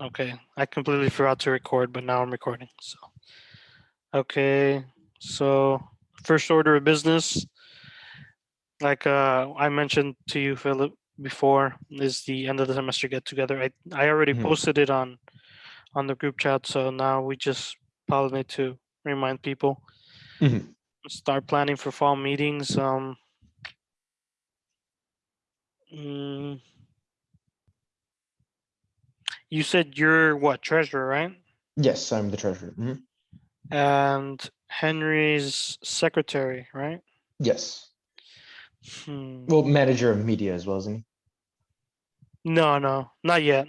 Okay, I completely forgot to record, but now I'm recording. So, okay, so first order of business, like I mentioned to you, Philip, before, is the end of the semester get together. I already Mhm. posted it on the group chat, so now we just probably need to remind people, Mhm. start planning for fall meetings. Mm, you said you're what, treasurer, right? Yes, I'm the treasurer. And Henry's secretary, right? Yes. Hmm. Well, manager of media as well, isn't he? No, no, not yet.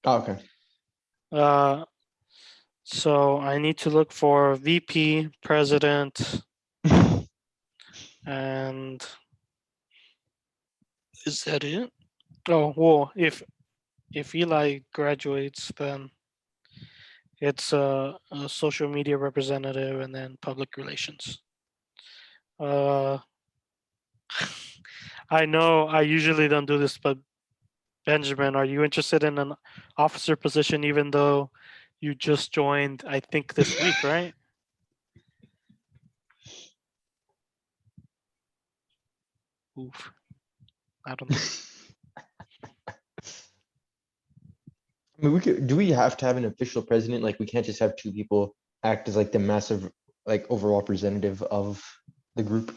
Oh, okay. Uh, so I need to look for VP, president, and is that it? Oh, well, if Eli graduates, then it's a social media representative and then public relations. Uh, I know I usually don't do this, but Benjamin, are you interested in an officer position even though you just joined, I think this week, right? Oof, I don't know. I mean, we could. Do we have to have an official president? Like, we can't just have two people act as like the massive, like overall representative of the group.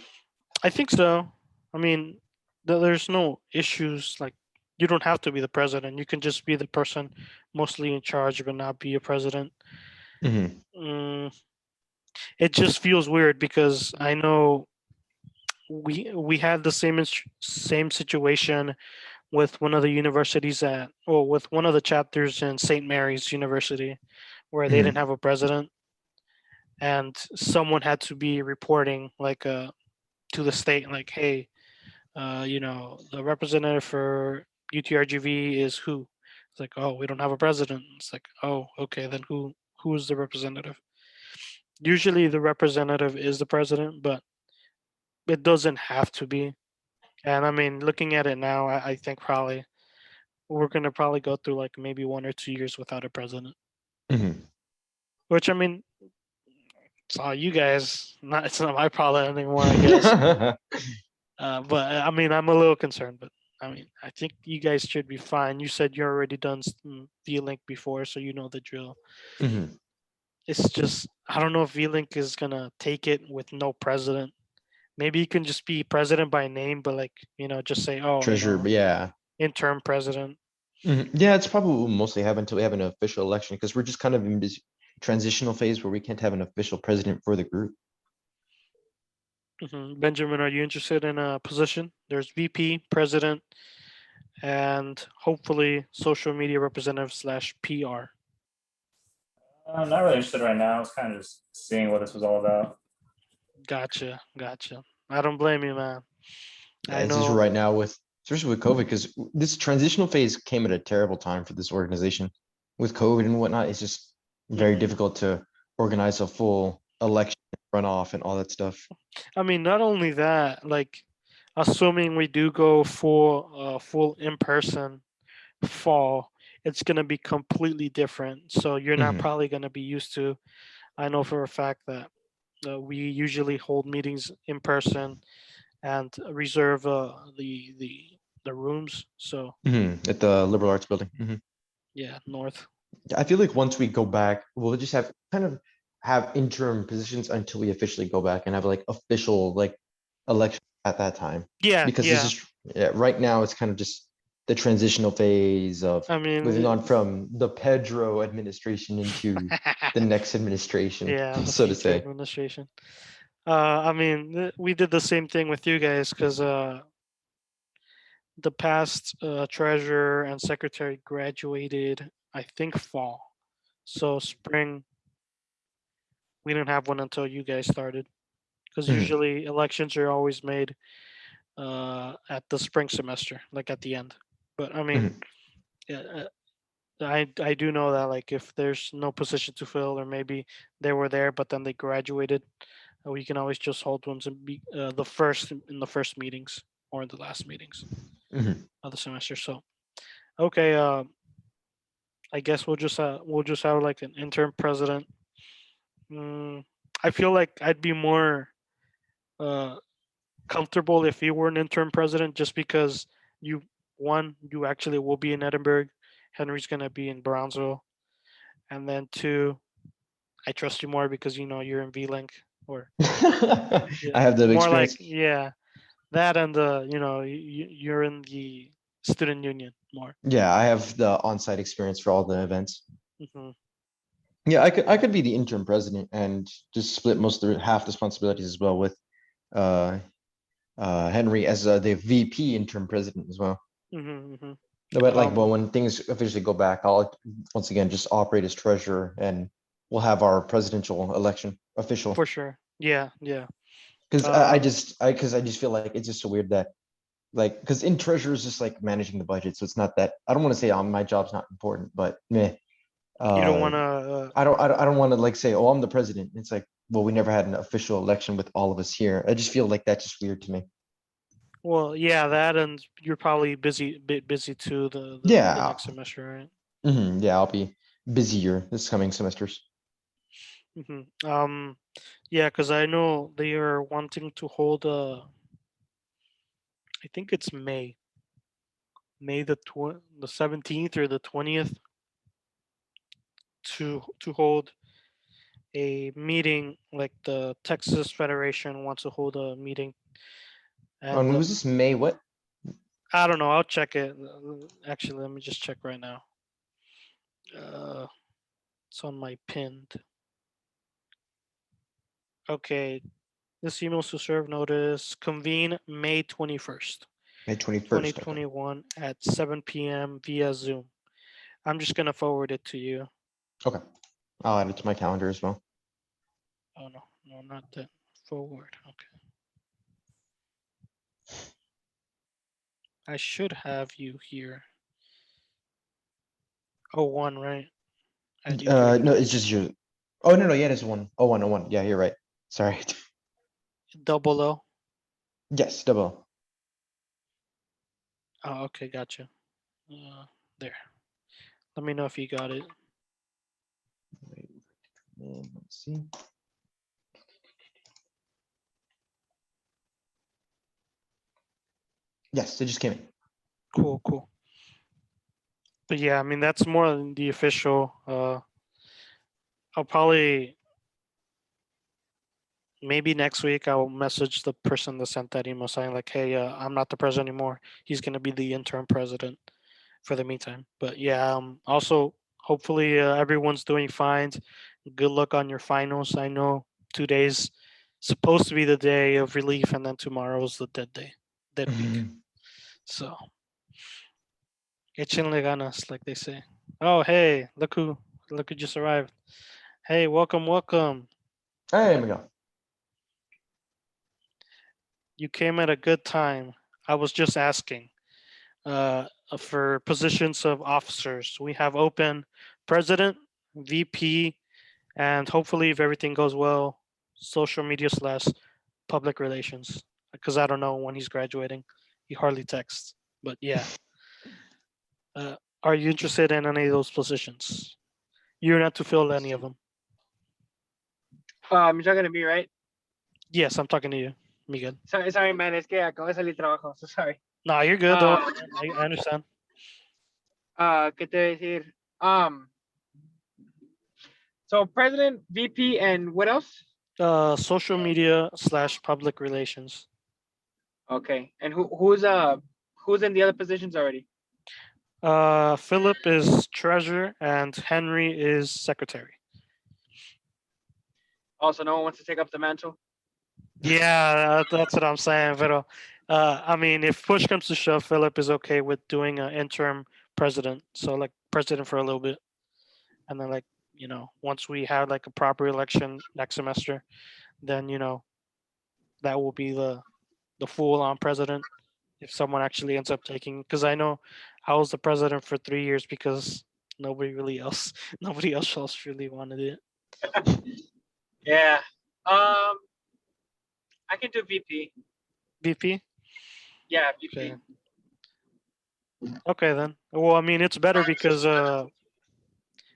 I think so. I mean, there's no issues. Like, you don't have to be the president. You can just be the person mostly in charge, but not be a president. Hmm. Mm, it just feels weird because I know we had the same situation with one of the universities at, well, with one of the chapters in St. Mary's University, where they didn't Hmm. have a president, and someone had to be reporting like to the state, like, hey, the representative for UTRGV is who? It's like, oh, we don't have a president. It's like, oh, okay, then who is the representative? Usually the representative is the president, but it doesn't have to be. And I mean, looking at it now, I think probably we're gonna probably go through like maybe 1 or 2 years without a president. Hmm. Which I mean, it's all you guys. Not it's not my problem anymore, I guess. But I mean, I'm a little concerned, but I mean, I think you guys should be fine. You said you already done V-Link before, so you know the drill. Hmm. It's just I don't know if V-Link is gonna take it with no president. Maybe you can just be president by name, but like just say, oh, Treasurer, but yeah. interim president. Yeah, it's probably what we'll mostly have until we have an official election because we're just kind of in this transitional phase where we can't have an official president for the group. Benjamin, are you interested in a position? There's VP, president, and hopefully social media representative slash PR. I'm not really interested right now. I was kind of just seeing what this was all about. Gotcha, gotcha. I don't blame you, man. Yeah, I it's just know. right now with especially with COVID because this transitional phase came at a terrible time for this organization. With COVID and whatnot, it's just very Mhm. difficult to organize a full election runoff and all that stuff. I mean, not only that, like, assuming we do go full in person fall, it's gonna be completely different. So you're not Hmm. probably gonna be used to. I know for a fact that we usually hold meetings in person and reserve the rooms. So At the liberal arts building. yeah, north. I feel like once we go back, we'll just have kind of have interim positions until we officially go back and have like official like election at that time. Yeah, Because this yeah. is yeah, right now it's kind of just the transitional phase of I mean, moving on from the Pedro administration into the next administration, yeah, the so to future say. administration. I mean, we did the same thing with you guys because the past treasurer and secretary graduated, I think, fall. So spring, we didn't have one until you guys started. Because Mhm. usually elections are always made at the spring semester, like at the end. But I mean, Mhm. yeah, I do know that like if there's no position to fill, or maybe they were there but then they graduated, we can always just hold ones and be the first in the first meetings or in the last meetings Mhm. of the semester. So okay, I guess we'll just have like an interim president. Mm, I feel like I'd be more uh, comfortable if you were an interim president, just because you you actually will be in Edinburgh, Henry's gonna be in Brownsville, and then two, I trust you more because you're in VLink, or yeah, I have the more like experience. yeah, that, and you're in the student union more. Yeah, I have the on-site experience for all the events. Hmm. Yeah, I could be the interim president and just split most of the half the responsibilities as well with uh Henry as the VP interim president as well. Hmm. Hmm. No, but like, Um, well, when things officially go back, I'll once again just operate as treasurer, and we'll have our presidential election official. for sure. Yeah, yeah. Because Uh, I just feel like it's just so weird that like because in treasurer is just like managing the budget, so it's not that I don't want to say my job's not important, but meh. you don't Uh, want to. I don't want to like say, oh, I'm the president. It's like, well, we never had an official election with all of us here. I just feel like that's just weird to me. Well, yeah, that, and you're probably bit busy too the Yeah, next semester, right? yeah, I'll be busier this coming semesters. Hmm. Yeah, because I know they are wanting to hold I think it's May the 17th or the 20th, to hold a meeting. Like the Texas Federation wants to hold a meeting, And and when was this May? What? I don't know. I'll check it. Actually, let me just check right now. Uh, it's on my pinned. Okay, this emails to serve notice convene May 21st, May 21st. Okay. 2021 at 7 p.m. via Zoom. I'm just gonna forward it to you. Okay. I'll add it to my calendar as well. Oh no, no, not that. Forward. Okay. I should have you here. Oh, one, right? At No, UTRGV. it's just your. Oh no, no, yeah, it's one. Oh, one, oh, one. Yeah, you're right. Sorry. Double O. Yes, double. Oh, okay, gotcha. There. Let me know if you got it. Wait, let's see. Yes, it just came in. Cool, cool. But yeah, I mean that's more than the official. I'll probably maybe next week I'll message the person that sent that email saying like, "Hey, I'm not the president anymore. He's gonna be the interim president for the meantime." But yeah, also hopefully everyone's doing fine. Good luck on your finals. I know 2 days supposed to be the day of relief, and then tomorrow's the dead day, dead week. So echenle ganas, like they say. Oh, hey, look who just arrived. Hey, welcome, welcome. There we go. You came at a good time. I was just asking for positions of officers. We have open president, VP, and hopefully, if everything goes well, social media slash public relations. Because I don't know when he's graduating. He hardly texts. But yeah, uh, are you interested in any of those positions? You're not to fill any of them. You're talking to me, right? Yes, I'm talking to you, Miguel. Sorry, man, es que acabo de salir trabajo, so sorry. No, you're good. Don't worry. I understand. ¿Qué te voy a decir? So president, VP, and what else? Social media slash public relations. Okay, and who's in the other positions already? Philip is treasurer and Henry is secretary. Also, no one wants to take up the mantle. Yeah, that's what I'm saying. But I mean, if push comes to shove, Philip is okay with doing an interim president. So like president for a little bit, and then like once we have like a proper election next semester, then that will be the full on president. If someone actually ends up taking, because I know I was the president for 3 years because nobody else really wanted it. Yeah. I can do VP. VP. Yeah, VP. Okay. Okay then. Well, I mean, it's better because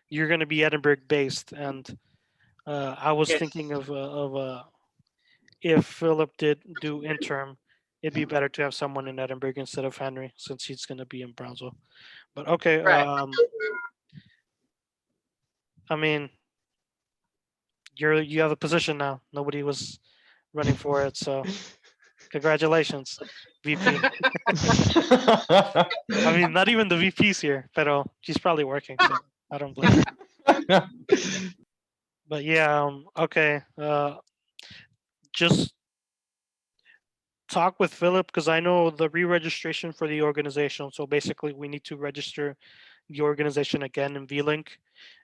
you're going to be Edinburgh based, and I was Yes. thinking of if Philip did do interim, it'd be better to have someone in Edinburgh instead of Henry, since he's going to be in Brownsville. But okay, Right. I mean, you have a position now. Nobody was running for it, so congratulations, VP. I mean, not even the VP's here, but she's probably working, so I don't blame her. But yeah, okay. Just talk with Philip because I know the re-registration for the organization. So basically, we need to register the organization again in VLink,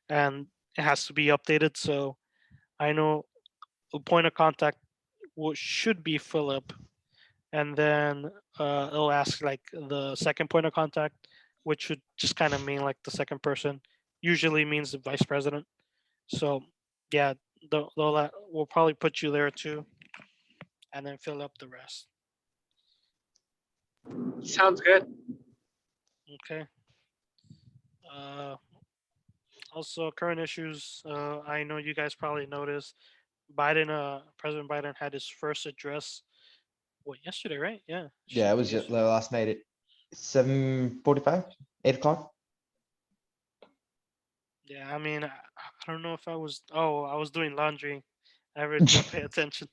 and it has to be updated. So I know the point of contact should be Philip, and then it'll ask like the second point of contact, which should just kind of mean like the second person. Usually means the vice president. So yeah, we'll probably put you there too, and then fill up the rest. Sounds good. Okay. Also, current issues. I know you guys probably noticed President Biden had his first address. What, yesterday, right? Yeah. Yeah, it was yesterday. last night at 7:45, 8 o'clock. Yeah, I mean, I don't know if I was. Oh, I was doing laundry. I really didn't pay attention.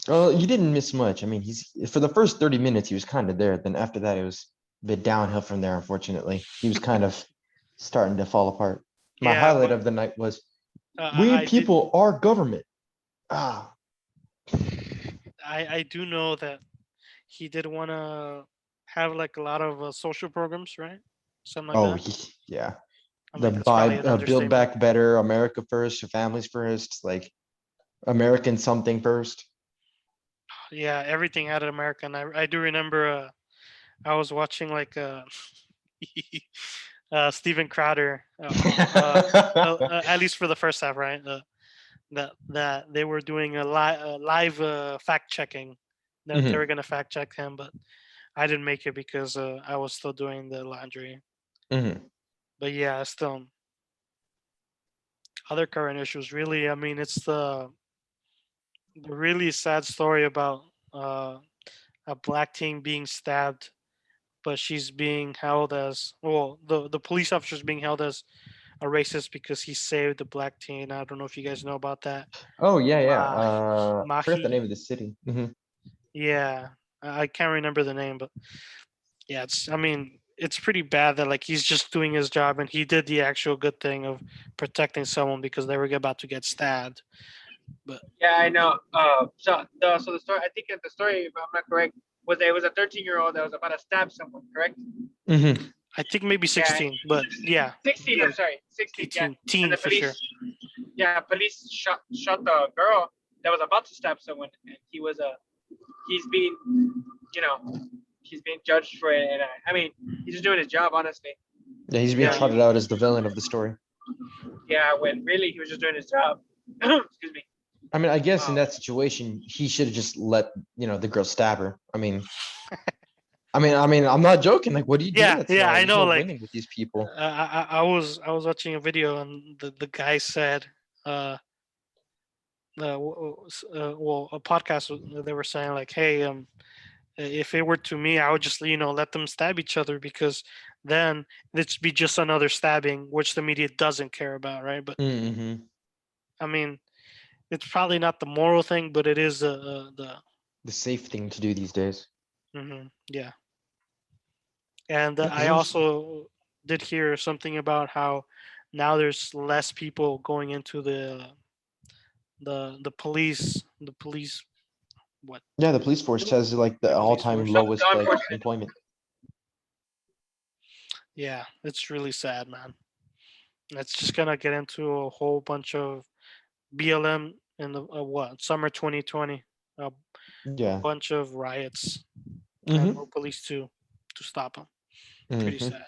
Well, you didn't miss much. I mean, he's for the first 30 minutes, he was kind of there. Then after that, it was a bit downhill from there, unfortunately. He was kind of starting to fall apart. My Yeah, highlight but of the night was, I we did. people are government. Ah, I do know that he did want to have like a lot of social programs, right? Something like oh, that. yeah. I The mean, that's probably an Build understatement. Back Better, America First, Families First, like American something first. Yeah, everything out of American. I do remember I was watching like Steven Crowder, at least for the first half, right? That they were doing a live fact checking. That they Mhm. were gonna fact check him, but I didn't make it because I was still doing the laundry. Mhm. But yeah, still other current issues. Really, I mean, it's the really sad story about a black teen being stabbed, but she's being held as well. The police officer's being held as a racist because he saved the black teen. I don't know if you guys know about that. Oh yeah, yeah. I forgot the Mahi. name of the city. Mhm. Yeah, I can't remember the name, but yeah, it's. I mean, it's pretty bad that like he's just doing his job and he did the actual good thing of protecting someone because they were about to get stabbed. But Yeah, I know. So the story, I think the story, if I'm not correct, was that it was a 13-year-old that was about to stab someone, correct? Mhm. I think maybe Yeah, 16. But yeah, 16. I'm sorry, 16. Yeah, and teen the for sure. police shot the girl that was about to stab someone, and he's being, you know, he's being judged for it, and I mean, he's just doing his job, honestly. Yeah, he's You being know, trotted out as the villain of the story. yeah, when really he was just doing his job. Excuse me. I mean, I guess in Um, that situation, he should have just let the girl stab her. I'm not joking. Like, what do you do in Yeah, that yeah, scenario? I There's know. no Like, winning with these people. I was watching a video and the guy said, uh, well, a podcast they were saying like, hey, if it were to me, I would just let them stab each other because then it'd be just another stabbing, which the media doesn't care about, right? But Mm-hmm. I mean, it's probably not the moral thing, but it is The safe thing to do these days. yeah. And Yeah, because I also did hear something about how now there's less people going into the police what the police force has like the yeah, police all-time force. lowest law like enforcement. employment. Yeah, it's really sad, man. It's just gonna get into a whole bunch of BLM in the what summer 2020, a Yeah. bunch of riots and Mm-hmm. no police to stop them. Pretty Mm-hmm. sad.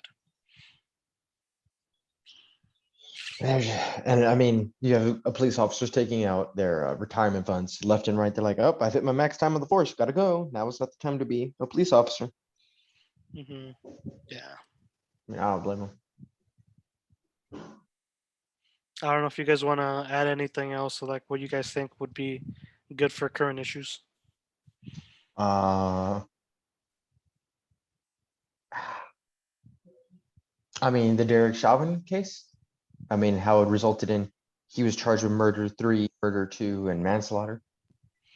And I mean, you have a police officers taking out their retirement funds left and right. They're like, "Oh, I've hit my max time on the force. Gotta go. Now is not the time to be a police officer." Yeah. I mean, I don't blame them. I don't know if you guys want to add anything else, like what you guys think would be good for current issues. Uh, I mean, the Derek Chauvin case. I mean, how it resulted in he was charged with murder 3, murder 2, and manslaughter.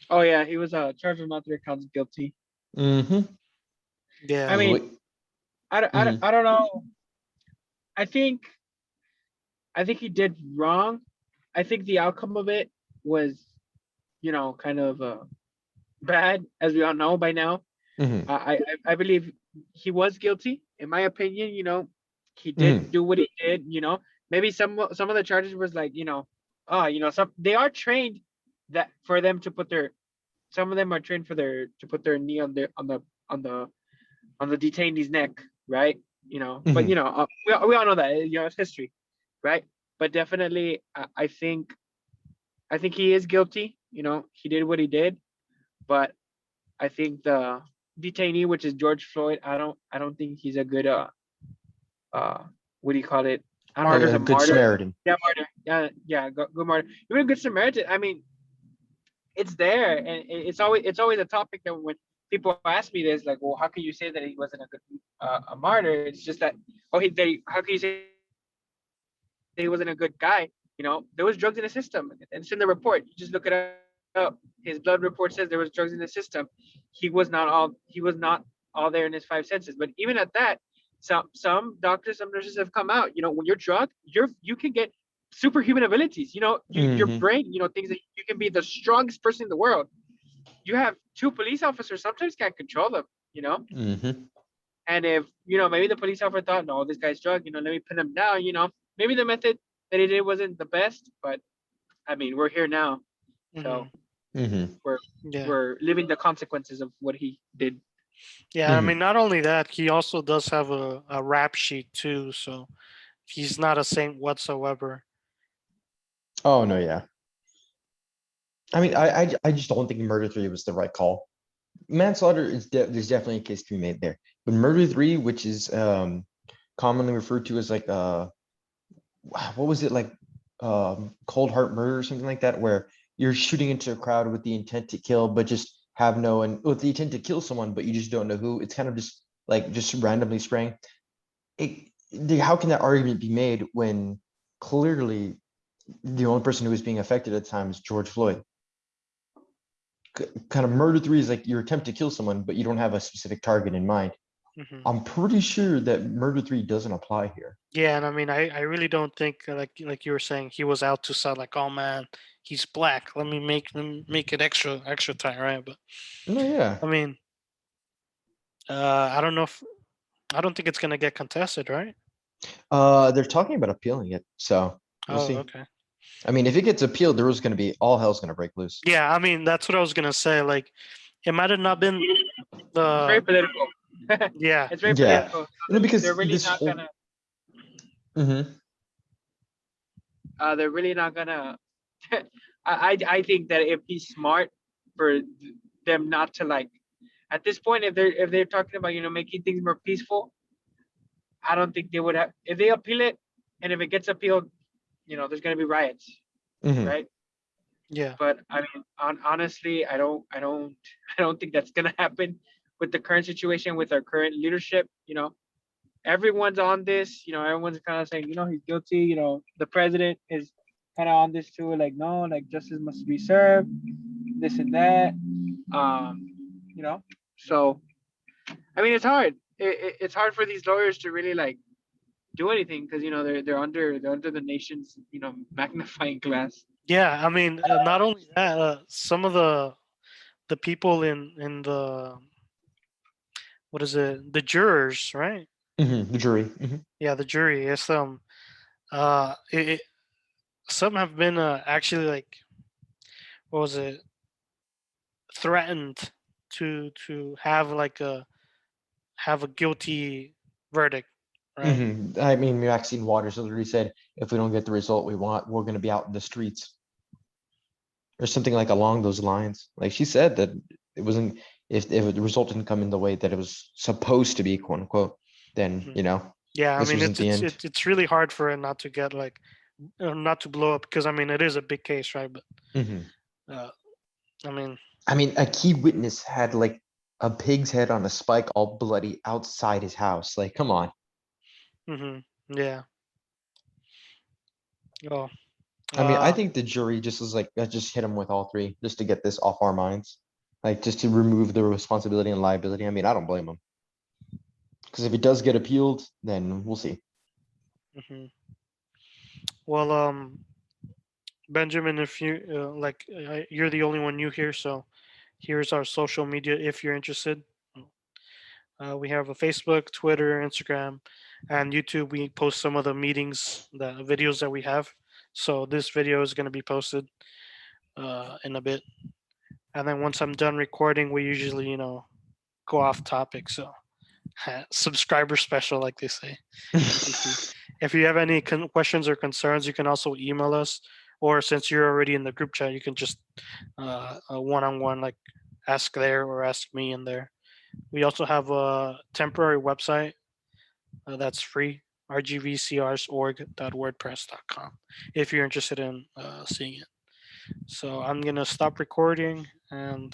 Oh yeah, he was charged with all 3 counts guilty. Mm-hmm. Yeah. I mean, I don't know. I think he did wrong. I think the outcome of it was, kind of bad, as we all know by now. I believe he was guilty, in my opinion. He did do what he did. Maybe some of the charges was like, some they are trained that for them to put their some of them are trained for to put their knee on the detainee's neck, right? But we all know that it's history, right? But definitely, I think he is guilty. He did what he did, but I think the detainee, which is George Floyd, I don't think he's a good what do you call it? I don't know if there's A a good martyr. Samaritan. Yeah, martyr. Yeah, good martyr. Even a good Samaritan. I mean, it's there, and it's always a topic that when people ask me this, like, well, how can you say that he wasn't a good a martyr? It's just that, how can you say he wasn't a good guy? There was drugs in the system, and it's in the report. You just look it up. His blood report says there was drugs in the system. He was not all there in his 5 senses. But even at that, some doctors, some nurses have come out. When you're drugged, you can get superhuman abilities. Your brain, things that you can be the strongest person in the world. You have 2 police officers, sometimes can't control them. And if maybe the police officer thought, no, this guy's drugged, let me pin him down. Maybe the method that he did wasn't the best, but I mean, we're here now, so Yeah. we're living the consequences of what he did. Yeah. I mean, not only that, he also does have a rap sheet too. So he's not a saint whatsoever. Oh no, yeah. I mean, I just don't think murder 3 was the right call. Manslaughter is there's definitely a case to be made there, but murder 3, which is commonly referred to as like what was it, like cold heart murder or something like that, where you're shooting into a crowd with the intent to kill, but just have and with the intent to kill someone, but you just don't know who. It's kind of just like just randomly spraying. How can that argument be made when clearly the only person who was being affected at the time is George Floyd? Kind of murder 3 is like your attempt to kill someone, but you don't have a specific target in mind. I'm pretty sure that murder 3 doesn't apply here. Yeah, and I mean, I really don't think like you were saying, he was out to sell like, oh man, he's black. Let me make it extra tight, right? But No, yeah. I mean, I don't think it's gonna get contested, right? They're talking about appealing it, so we'll see. Okay. I mean, if it gets appealed, there was going to be all hell's going to break loose. Yeah, I mean, that's what I was gonna say. Like, it might have not been It's very the political. yeah. It's very Yeah. political. No, because they're really this not whole... gonna. They're really not gonna. I think that it'd be smart for them not to, like, at this point, if they're talking about making things more peaceful, I don't think they would have, if they appeal it, and if it gets appealed, there's gonna be riots, right? Yeah. But I mean, honestly, I don't think that's gonna happen with the current situation, with our current leadership. Everyone's on this. Everyone's kind of saying, he's guilty. The president is kind of on this too, like, no, like, justice must be served, this and that. So I mean, it's hard. It's hard for these lawyers to really, like, do anything, because they're under the nation's magnifying glass. Yeah, I mean, not only that, some of the people in the, what is it, the jurors, right? The jury. Yeah, the jury. It's some have been actually, like, what was it, threatened to have a guilty verdict, right? I mean, Maxine Waters literally said, if we don't get the result we want, we're going to be out in the streets. Or something like along those lines. Like, she said that it wasn't, if the result didn't come in the way that it was supposed to be, quote unquote, then, Yeah, I this mean, wasn't the end. it's really hard for it not to get, like, not to blow up, because I mean it is a big case, right? But Mhm. I mean, I mean, a key witness had like a pig's head on a spike, all bloody outside his house. Like, come on. yeah. Oh, I mean, I uh, think the jury just was like, let's just hit him with all three, just to get this off our minds, like just to remove the responsibility and liability. I mean, I don't blame him, because if it does get appealed, then we'll see. mhm. Well, Benjamin, if you you're the only one new here, so here's our social media if you're interested. We have a Facebook, Twitter, Instagram, and YouTube. We post some of the meetings, the videos that we have. So this video is going to be posted in a bit. And then once I'm done recording, we usually, go off topic. So subscriber special, like they say. If you have any questions or concerns, you can also email us. Or since you're already in the group chat, you can just a one-on-one, like ask there or ask me in there. We also have a temporary website that's free, rgvcrsorg.wordpress.com, if you're interested in seeing it. So I'm going to stop recording and